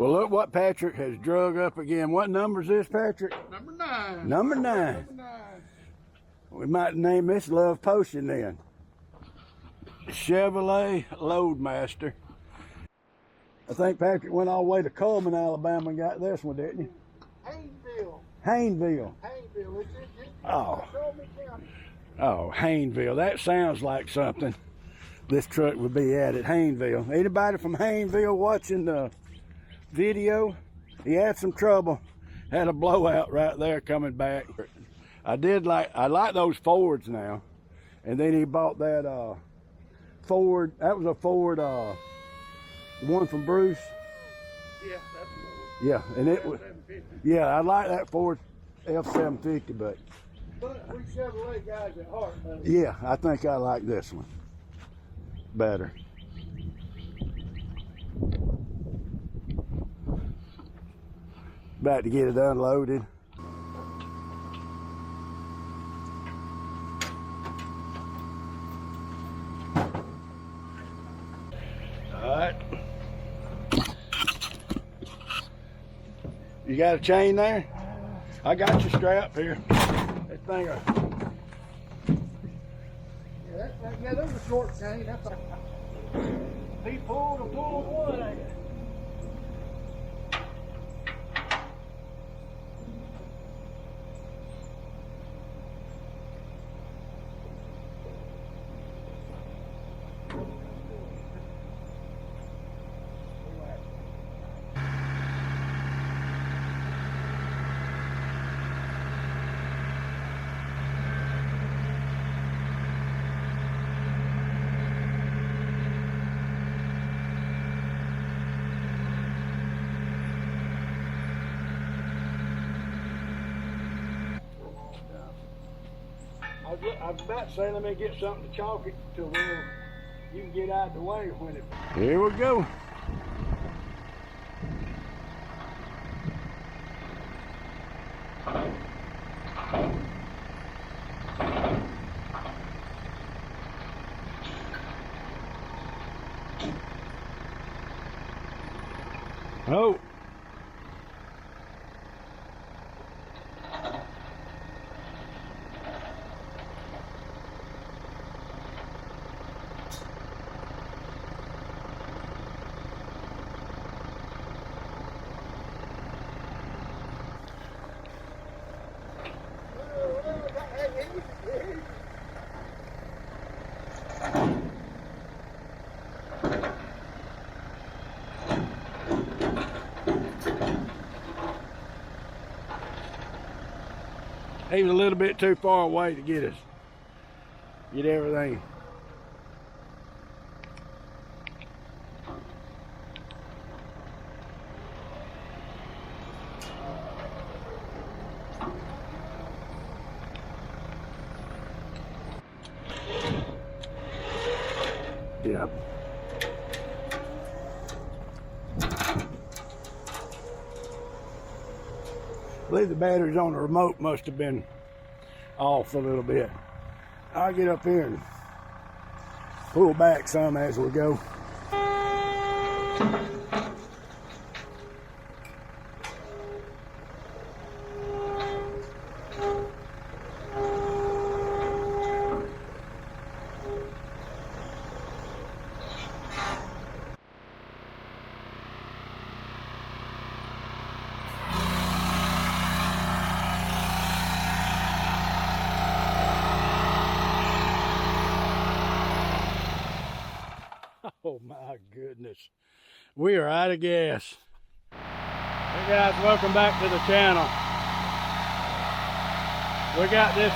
Well, look what Patrick has drug up again. What number is this, Patrick? Number 9. Number 9. Number 9. We might name this Love Potion then. Chevrolet Loadmaster. I think Patrick went all the way to Coleman, Alabama and got this one, didn't he? Haynesville. Hayneville. Haynesville. It's Oh. Shelby County. Oh, Hayneville. That sounds like something this truck would be at Hayneville. Anybody from Hayneville watching the video? He had some trouble. Had a blowout right there coming back. I like those Fords now. And then he bought that Ford. That was a Ford, the one from Bruce. Yeah, that's Yeah, and it was. Yeah, I like that Ford F-750, but we Chevrolet guys at heart, though. yeah, I think I like this one better. About to get it unloaded. All right. You got a chain there? I got your strap here. That thing. Yeah, those are short chain. That's he pulled one, ain't it? I was about to say, let me get something to chalk it to where you can get out of the way when it. Here we go. Oh. He was a little bit too far away to get everything. Yeah. I believe the batteries on the remote must have been off a little bit. I'll get up here and pull back some as we go. Oh my goodness. We are out of gas. Hey guys, welcome back to the channel. We got this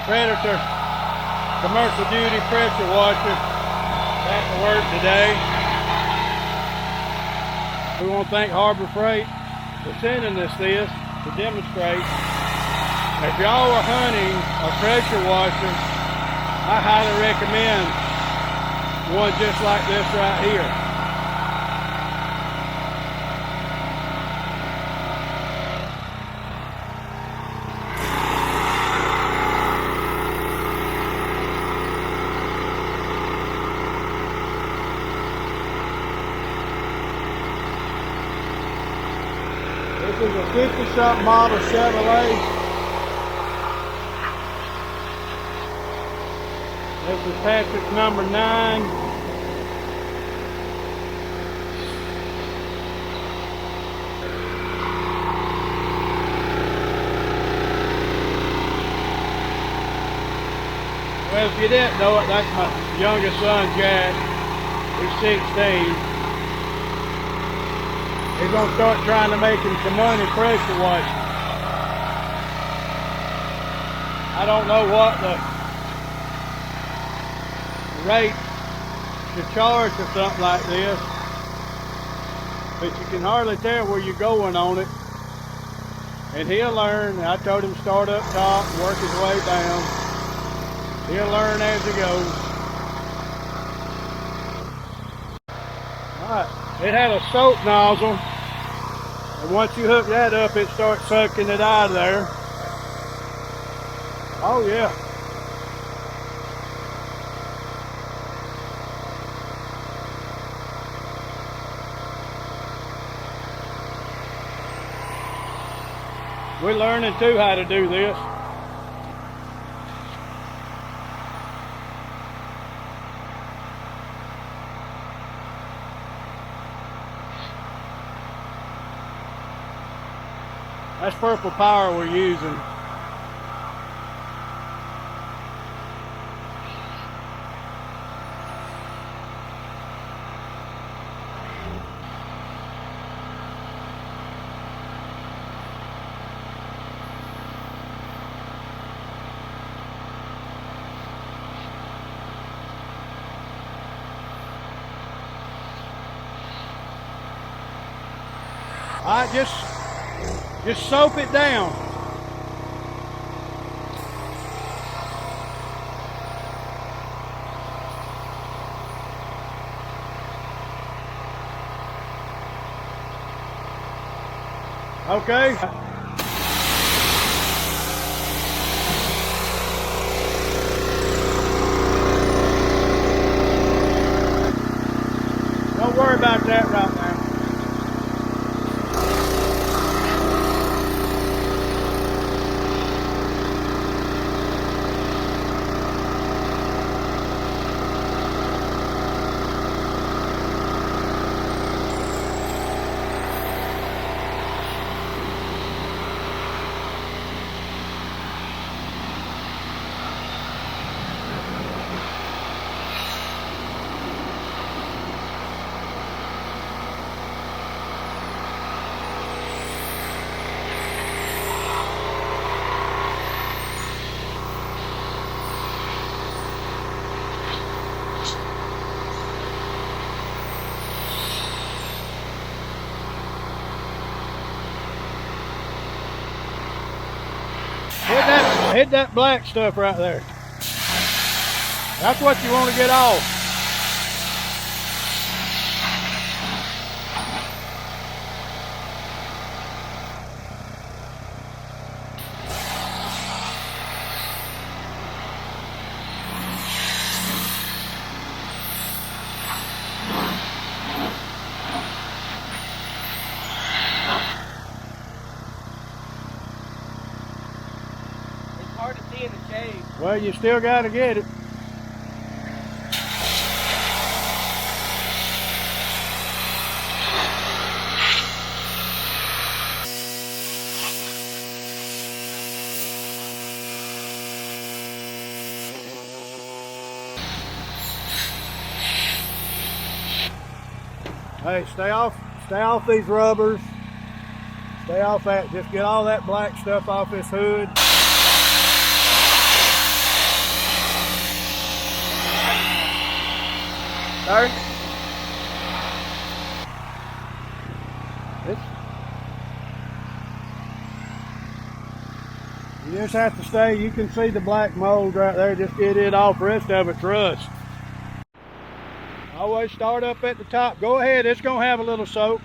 Predator commercial duty pressure washer back to work today. We want to thank Harbor Freight for sending us this to demonstrate. If y'all are hunting a pressure washer, I highly recommend one just like this right here. This is a 50-something model Chevrolet. This is Patrick's number 9. Well, if you didn't know it, that's my youngest son, Jack. He's 16. He's gonna start trying to make him some money pressure washing. I don't know what the rate to charge or something like this, but you can hardly tell where you're going on it. And he'll learn. I told him start up top and work his way down. He'll learn as he goes. All right. It had a soap nozzle, and once you hook that up, it starts sucking it out of there. Oh yeah. We're learning too how to do this. That's Purple Power we're using. All right, just soap it down. Okay. Don't worry about that right now. Hit that black stuff right there. That's what you want to get off. Hard to see in the shade. Well, you still got to get it. Hey, stay off these rubbers. Stay off that. Just get all that black stuff off this hood. Sorry? You just have to stay. You can see the black mold right there. Just get it off. The rest of it's rust. Always start up at the top. Go ahead. It's going to have a little soap.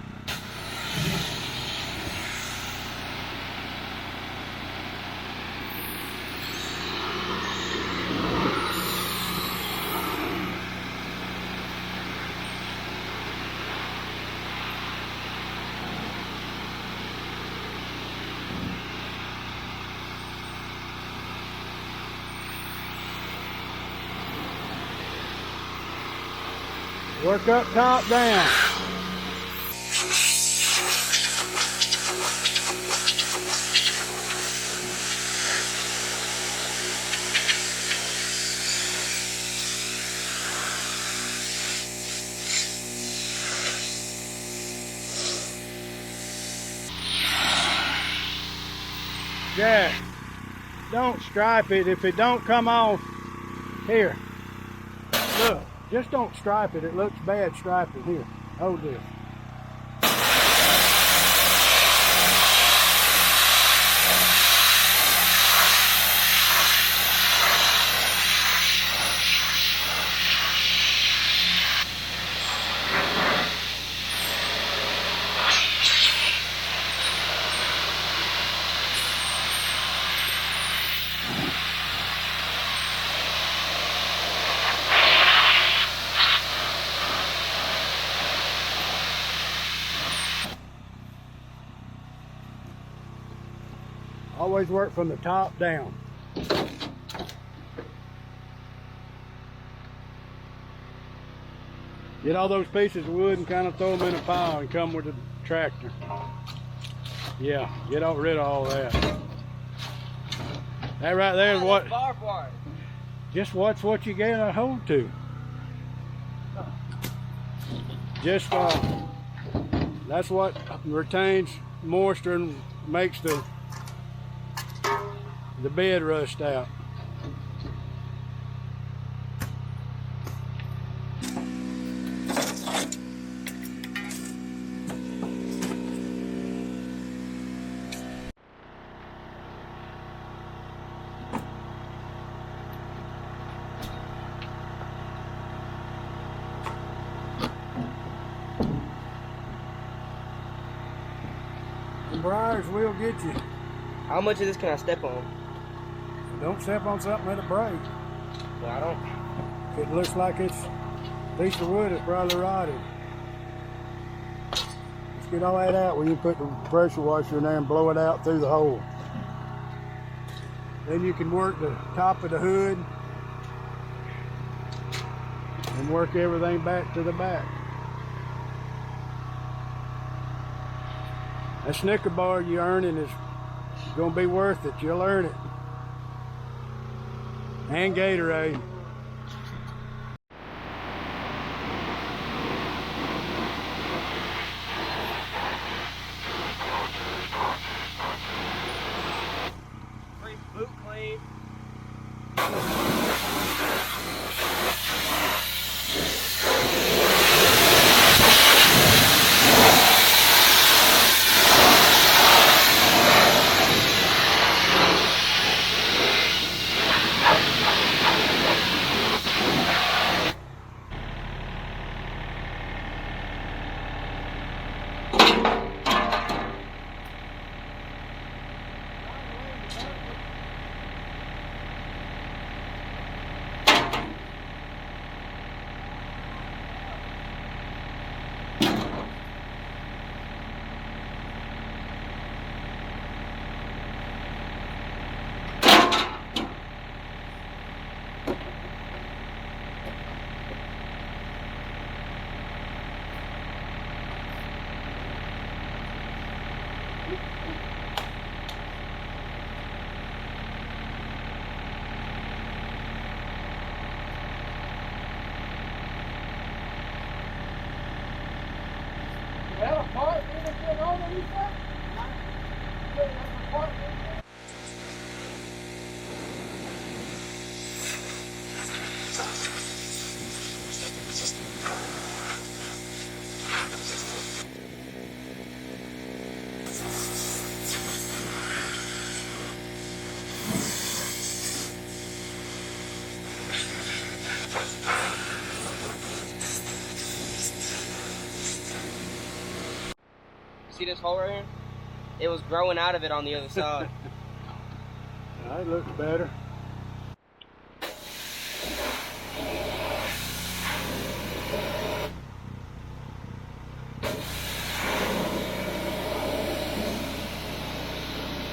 Work up top, down. Jack, don't stripe it if it don't come off. Here, look, just don't stripe it. It looks bad striping. Here, hold this. Always work from the top down. Get all those pieces of wood and kind of throw them in a pile and come with the tractor. Yeah, get rid of all that. That right there is what. Barbed wire. Just watch what you get a hold to. Just that's what retains moisture and makes the bed rust out. The briars will get you. How much of this can I step on? Don't step on something that'll break. Well, I don't. If it looks like it's a piece of wood, it's probably rotted. Let's get all that out when you put the pressure washer in there and blow it out through the hole. Then you can work the top of the hood and work everything back to the back. That Snicker bar you're earning is going to be worth it. You'll earn it. And Gatorade. Free boot clean. Well, a part in it, get on it, you said? See this hole right here? It was growing out of it on the other side. That looks better.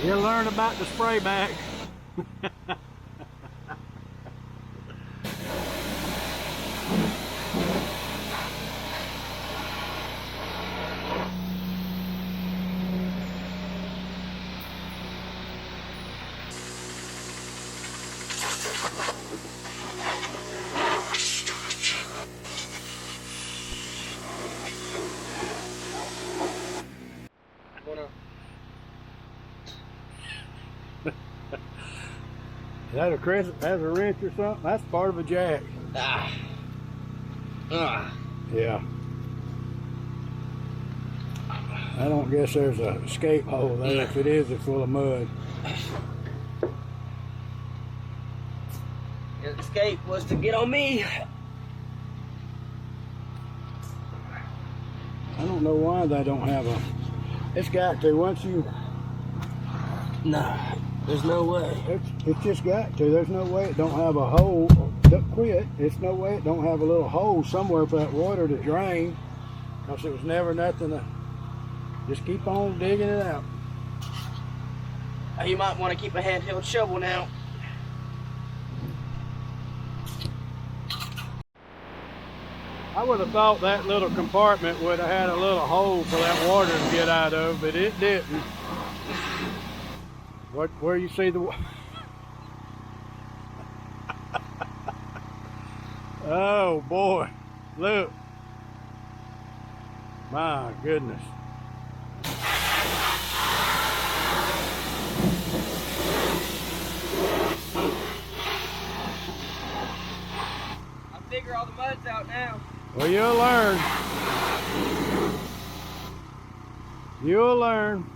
You'll learn about the spray bag. Is that a crescent? That's a wrench or something? That's part of a jack. Yeah. I don't guess there's a escape hole there. If it is, it's full of mud. The escape was to get on me. I don't know why they don't have a... It's got to. Once you... No, there's no way. It's just got to. There's no way it don't have a hole. Don't quit. It's no way it don't have a little hole somewhere for that water to drain. Because it was never nothing to... Just keep on digging it out. You might want to keep a handheld shovel now. I would have thought that little compartment would have had a little hole for that water to get out of, but it didn't. Where you see the... Oh boy, look. My goodness. I figure all the mud's out now. Well, you'll learn. You'll learn.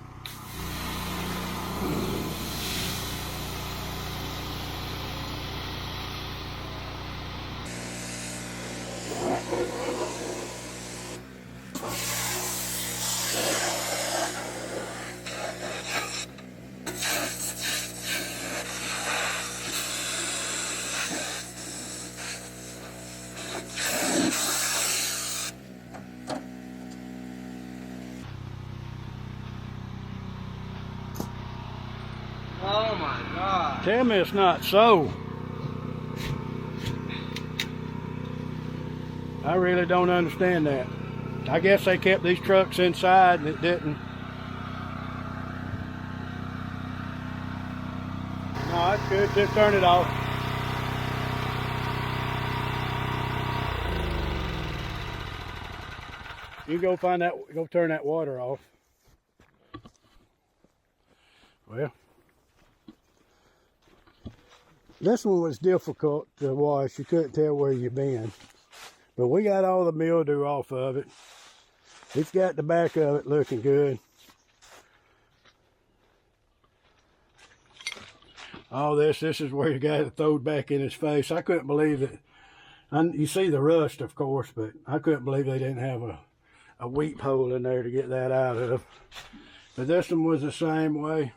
Oh my God. Tell me it's not so. I really don't understand that. I guess they kept these trucks inside and it didn't. No, that's good. Just turn it off. You go find that, go turn that water off. Well, this one was difficult to wash. You couldn't tell where you've been. But we got all the mildew off of it. It's got the back of it looking good. All this is where you got it thrown back in his face. I couldn't believe it. You see the rust, of course, but I couldn't believe they didn't have a weep hole in there to get that out of. But this one was the same way.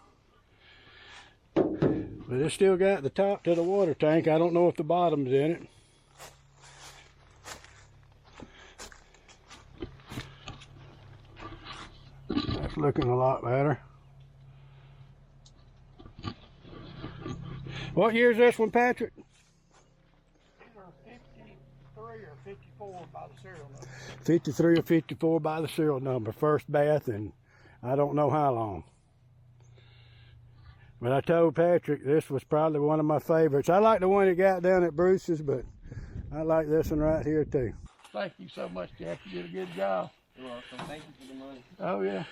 But it's still got the top to the water tank. I don't know if the bottom's in it. That's looking a lot better. What year is this one, Patrick? 53 or 54 by the serial number. 53 or 54 by the serial number. First bath in I don't know how long. But I told Patrick this was probably one of my favorites. I like the one he got down at Bruce's, but I like this one right here too. Thank you so much, Jeff. You did a good job. You're welcome. Thank you for the money. Oh, yeah.